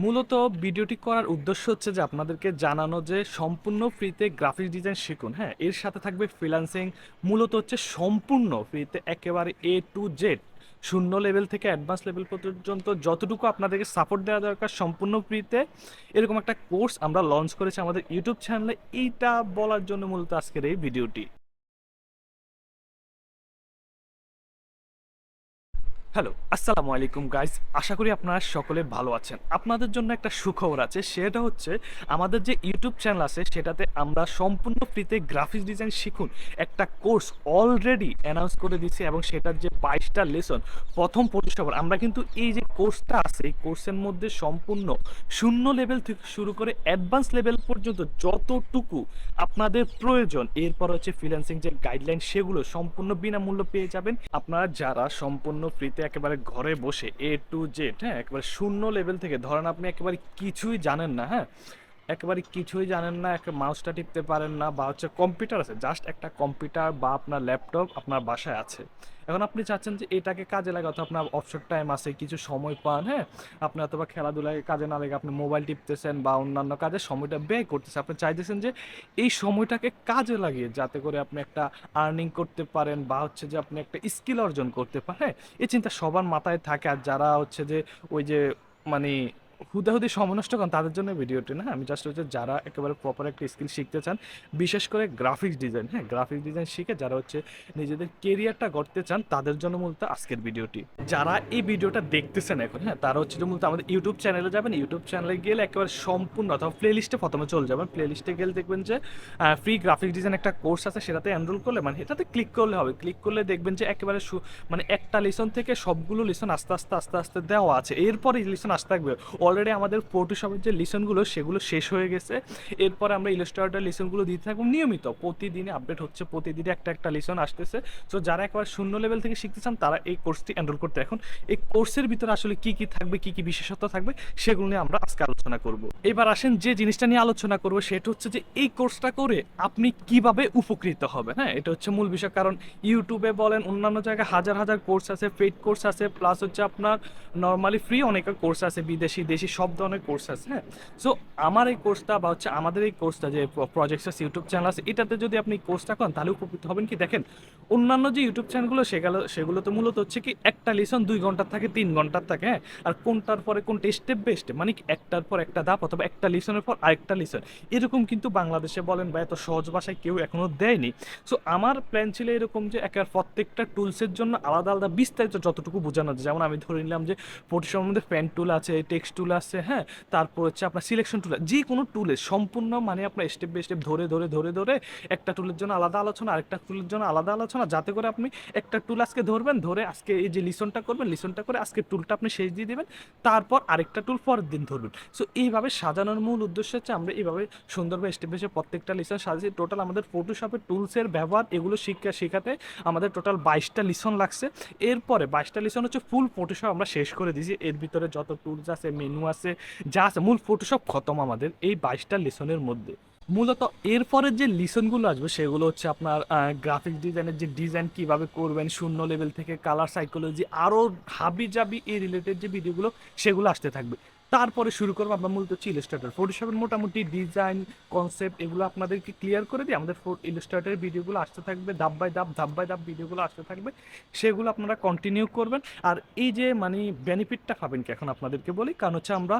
মূলত ভিডিওটি করার উদ্দেশ্য হচ্ছে যে আপনাদেরকে জানানো যে সম্পূর্ণ ফ্রিতে গ্রাফিক্স ডিজাইন শিখুন। হ্যাঁ, এর সাথে থাকবে ফ্রিল্যান্সিং। মূলত হচ্ছে সম্পূর্ণ ফ্রিতে একেবারে A to Z, শূন্য লেভেল থেকে অ্যাডভান্স লেভেল পর্যন্ত যতটুকু আপনাদেরকে সাপোর্ট দেওয়া দরকার সম্পূর্ণ ফ্রিতে এরকম একটা কোর্স আমরা লঞ্চ করেছি আমাদের ইউটিউব চ্যানেলে। এইটা বলার জন্য মূলত আজকের এই ভিডিওটি। হ্যালো, আসসালামু আলাইকুম গাইস। আশা করি আপনারা সকলে ভালো আছেন। আপনাদের জন্য একটা সুখবর আছে, সেটা হচ্ছে আমাদের যে ইউটিউব চ্যানেল আছে সেটাতে আমরা সম্পূর্ণ ফ্রিতে গ্রাফিক্স ডিজাইন শিখুন একটা কোর্স অলরেডি অ্যানাউন্স করে দিচ্ছি, এবং সেটার যে 22টা লেসন প্রথম পরিষেবার আমরা কিন্তু এই যে কোর্সটা আছে এই কোর্সের মধ্যে সম্পূর্ণ শূন্য লেভেল থেকে শুরু করে অ্যাডভান্স লেভেল পর্যন্ত যতটুকু আপনাদের প্রয়োজন, এরপর হচ্ছে ফ্রিল্যান্সিং যে গাইডলাইন সেগুলো সম্পূর্ণ বিনামূল্য পেয়ে যাবেন। আপনারা যারা সম্পূর্ণ ফ্রিতে একেবারে ঘরে বসে A to Z, হ্যাঁ, একেবারে শূন্য লেভেল থেকে ধরেন আপনি একেবারে কিছুই জানেন না, হ্যাঁ, একেবারে কিছুই জানেন না, একটা মাউসটা টিপতে পারেন না, বা হচ্ছে কম্পিউটার আছে, জাস্ট একটা কম্পিউটার বা আপনার ল্যাপটপ আপনার বাসায় আছে। এখন আপনি চাচ্ছেন যে এটাকে কাজে লাগাতে, আপনার অবসর টাইম আছে, কিছু সময় পান, হ্যাঁ, আপনি অথবা খেলাধুলায় কাজে না লেগে আপনি মোবাইল টিপতেছেন বা অন্যান্য কাজে সময়টা ব্যয় করতেছেন, আপনি চাইতেছেন যে এই সময়টাকে কাজে লাগিয়ে যাতে করে আপনি একটা আর্নিং করতে পারেন, বা হচ্ছে যে আপনি একটা স্কিল অর্জন করতে পারেন। হ্যাঁ, এই চিন্তা সবার মাথায় থাকে। আর যারা হচ্ছে যে ওই যে মানে হুদাহুদি সময় নষ্ট করেন তাদের জন্য ভিডিওটি না। আমি জাস্ট হচ্ছে যারা একেবারে প্রপার একটা স্কিল শিখতে চান, বিশেষ করে গ্রাফিক্স ডিজাইন, হ্যাঁ, গ্রাফিক্স ডিজাইন শিখে যারা হচ্ছে নিজেদের কেরিয়ারটা গড়তে চান তাদের জন্য মূলত আজকের ভিডিওটি। যারা এই ভিডিওটা দেখতেছেন এখন, হ্যাঁ, তারা হচ্ছে যে মূলত আমাদের ইউটিউব চ্যানেলে যাবেন। ইউটিউব চ্যানেলে গেলে একেবারে সম্পূর্ণ অথবা প্লে লিস্টে প্রথমে চলে যাবেন। প্লে লিস্টে গেলে দেখবেন যে ফ্রি গ্রাফিক্স ডিজাইন একটা কোর্স আছে, সেটাতে এনরোল করলে মানে এটাতে ক্লিক করলে হবে। ক্লিক করলে দেখবেন যে একেবারে মানে একটা লেসন থেকে সবগুলো লেসন আস্তে আস্তে আস্তে আস্তে দেওয়া আছে। এরপরে লেসন আসতে থাকবে। অলরেডি আমাদের ফটোশপের যে লেসনগুলো সেগুলো শেষ হয়ে গেছে। এরপরে আমরা ইলাস্ট্রেটর লেসনগুলো দিতে থাকবো নিয়মিত, প্রতিদিনে আপডেট হচ্ছে, প্রতিদিনে একটা একটা লেসন আসতেছে। সো যারা একেবারে শূন্য লেভেল থেকে শিখতে চান তারা এই কোর্সটি এনরোল করতে। এখন এই কোর্সের ভিতরে আসলে কি কি থাকবে, কি কি বিশেষত্ব থাকবে, সেগুলো নিয়ে আমরা আজকে আলোচনা করব। এবার আসেন যে জিনিসটা নিয়ে আলোচনা করব সেটা হচ্ছে যে এই কোর্সটা করে আপনি কিভাবে উপকৃত হবেন। হ্যাঁ, এটা হচ্ছে মূল বিষয়। কারণ ইউটিউবে বলেন অন্যান্য জায়গায় হাজার হাজার কোর্স আছে, পেইড কোর্স আছে, প্লাস হচ্ছে আপনার নর্মালি ফ্রি অনেক কোর্স আছে, বিদেশি দেশি সব ধরনের কোর্স আছে। হ্যাঁ, সো আমার এই কোর্সটা বা হচ্ছে আমাদের এই কোর্সটা যে প্রজেক্টস ইউটিউব চ্যানেল আছে, এটাতে যদি আপনি কোর্সটা করেন তাহলে উপকৃত হবেন। কি দেখেন, অন্যান্য যে ইউটিউব চ্যানেলগুলো সেগুলো তো মূলত হচ্ছে কি একটা লেসন 2 ঘন্টার থাকে, 3 ঘন্টার থাকে। হ্যাঁ, আর কোনটার পরে কোনটা স্টেপ বাই স্টেপ, মানে কি একটার পর একটা ধাপ অথবা একটা লেসনের পর আরেকটা লেসন, এরকম কিন্তু বাংলাদেশে বলেন বা এত সহজ ভাষায় কেউ এখনো দেয়নি। সো আমার প্ল্যান ছিল এরকম যে একেবারে প্রত্যেকটা টুলসের জন্য আলাদা আলাদা বিস্তারিত যতটুকু বোঝানো যায়। যেমন আমি ধরে নিলাম যে ফটোশপের মধ্যে পেন টুল আছে, টেক্সট টুল আছে, হ্যাঁ, তারপর হচ্ছে আপনার সিলেকশন টুল, যে কোনো টুলের সম্পূর্ণ মানে আপনার স্টেপ বাই স্টেপ ধরে ধরে ধরে ধরে একটা টুলের জন্য আলাদা আলোচনা, আরেকটা টুলের জন্য আলাদা আলোচনা, যাতে করে আপনি একটা টুল আজকে ধরবেন, ধরে আজকে এই যে লিসনটা করবেন, লিসনটা করে আজকে টুলটা আপনি শেষ দিয়ে দেবেন, তারপর আরেকটা টুল পরের দিন ধরবেন। সো এইভাবে সাজানোর মূল উদ্দেশ্য হচ্ছে আমরা এইভাবে সুন্দরভাবে স্টেপ বাই স্টেপ প্রত্যেকটা লিসন সাজিয়ে টোটাল আমাদের ফটোশপের টুলসের ব্যবহার এগুলো শেখাতে আমাদের টোটাল 22টা লিসন লাগছে। এরপরে 22টা লিসন হচ্ছে ফুল ফটোশপ আমরা শেষ করে দিয়েছি। এর ভিতরে যত টুলস আছে, মেনু আছে, যা আছে, মূল ফটোশপ খতম আমাদের এই 22টা লিসনের মধ্যে। মূলত এরপরের যে লিসনগুলো আসবে সেগুলো হচ্ছে আপনার গ্রাফিক্স ডিজাইনের যে ডিজাইন কিভাবে করবেন, শূন্য লেভেল থেকে কালার সাইকোলজি, আরও হাবি জাবি এই রিলেটেড যে ভিডিওগুলো সেগুলো আসতে থাকবে। তারপরে শুরু করবো আমরা মূলত হচ্ছে ইলাস্ট্রেটর। ফটোশপের মোটামুটি ডিজাইন কনসেপ্ট এগুলো আপনাদেরকে ক্লিয়ার করে দিই। আমাদের ইলাস্ট্রেটরের ভিডিওগুলো আসতে থাকবে, ধাপ বাই ধাপ ধাপ বাই ধাপ ভিডিওগুলো আসতে থাকবে, সেগুলো আপনারা কন্টিনিউ করবেন। আর এই যে মানে বেনিফিটটা পাবেন কি এখন আপনাদেরকে বলি, কারণ হচ্ছে আমরা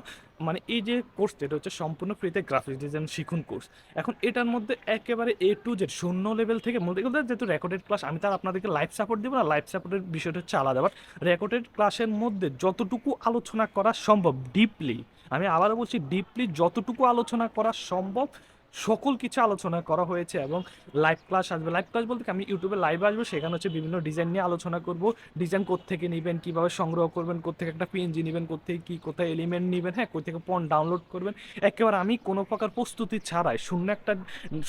মানে এই যে কোর্সটা এটা হচ্ছে সম্পূর্ণ ফ্রিতে গ্রাফিক্স ডিজাইন শিখুন কোর্স। এখন এটার মধ্যে একেবারে A to Z শূন্য লেভেল থেকে বলতে গেলে যেহেতু রেকর্ডেড ক্লাস, আমি তার আপনাদেরকে লাইভ সাপোর্ট দেবো না, লাইভ সাপোর্টের বিষয়টা হচ্ছে আলাদা। বাট রেকর্ডেড ক্লাসের মধ্যে যতটুকু আলোচনা করা সম্ভব ডিপলি, আমি আবারও বলছি ডিপলি যতটুকু আলোচনা করা সম্ভব সকল কিছু আলোচনা করা হয়েছে। এবং লাইভ ক্লাস আসবে, লাইভ ক্লাস বলতে আমি ইউটিউবে লাইভ আসবো, সেখানে হচ্ছে বিভিন্ন ডিজাইন নিয়ে আলোচনা করব। ডিজাইন কোত্থেকে নেবেন, কীভাবে সংগ্রহ করবেন, কোত্থেকে একটা পিএনজি নেবেন, কোত্থেকে কী কোথায় এলিমেন্ট নেবেন, হ্যাঁ, কোত্থেকে পণ ডাউনলোড করবেন, একেবারে আমি কোনো প্রকার প্রস্তুতি ছাড়াই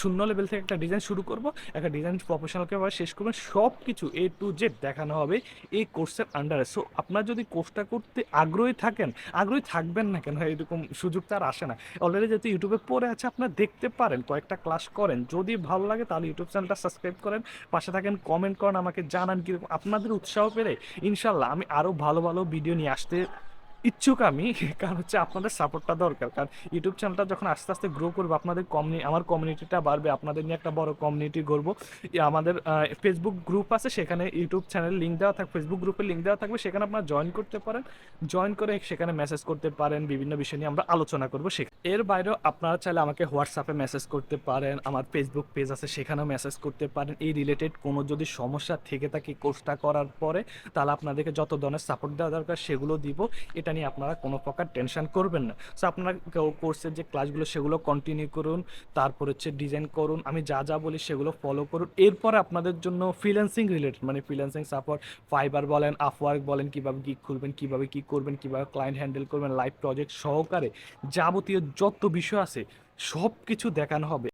শূন্য লেভেল থেকে একটা ডিজাইন শুরু করব, একটা ডিজাইন প্রফেশনালকে শেষ করবেন, সব কিছু A to Z দেখানো হবে এই কোর্সের আন্ডারে। সো আপনার যদি কোর্সটা করতে আগ্রহী থাকেন, আগ্রহী থাকবেন না কেন, এরকম সুযোগ তো আর আসে না। অলরেডি যেহেতু ইউটিউবে পড়ে আছে আপনার দেখতে পারেন, কয়েকটা ক্লাস করেন, যদি ভালো লাগে তাহলে ইউটিউব চ্যানেলটা সাবস্ক্রাইব করেন, পাশে থাকেন, কমেন্ট করেন, আমাকে জানান কীরকম। আপনাদের উৎসাহ পেলে ইনশাল্লাহ আমি আরও ভালো ভালো ভিডিও নিয়ে আসতে ইচ্ছুক আমি। কারণ হচ্ছে আপনাদের সাপোর্টটা দরকার। কারণ ইউটিউব চ্যানেলটা যখন আস্তে, আস্তে গ্রো করবে আপনাদের আমার কমিউনিটিটা বাড়বে। আপনাদের নিয়ে একটা বড় কমিউনিটি গড়ব। আমাদের ফেসবুক গ্রুপ আছে, সেখানে ইউটিউব চ্যানেল লিঙ্ক দেওয়া থাকবে, ফেসবুক গ্রুপের লিঙ্ক দেওয়া থাকবে, সেখানে আপনারা জয়েন করতে পারেন। জয়েন করে সেখানে মেসেজ করতে পারেন, বিভিন্ন বিষয় নিয়ে আমরা আলোচনা করব এর বাইরেও আপনারা চাইলে আমাকে হোয়াটসঅ্যাপে মেসেজ করতে পারেন, আমার ফেসবুক পেজ আছে সেখানেও মেসেজ করতে পারেন। এই রিলেটেড কোনো যদি সমস্যা থেকে থাকে কোর্সটা করার পরে, তাহলে আপনাদেরকে যত ধরনের সাপোর্ট দেওয়া দরকার সেগুলো দিব। এটা নিয়ে আপনারা কোনো প্রকার টেনশন করবেন না। সো আপনারা কোর্সের যে ক্লাসগুলো সেগুলো কন্টিনিউ করুন, তারপর হচ্ছে ডিজাইন করুন, আমি যা যা বলি সেগুলো ফলো করুন। এরপরে আপনাদের জন্য ফ্রিল্যান্সিং রিলেটেড মানে ফ্রিল্যান্সিং সাপোর্ট, ফাইবার বলেন, আপওয়ার্ক বলেন, কীভাবে গিগ খুলবেন, কীভাবে কী করবেন, কীভাবে ক্লায়েন্ট হ্যান্ডেল করবেন, লাইভ প্রজেক্ট সহকারে যাবতীয় যত বিষয় আছে সব কিছু দেখানো হবে।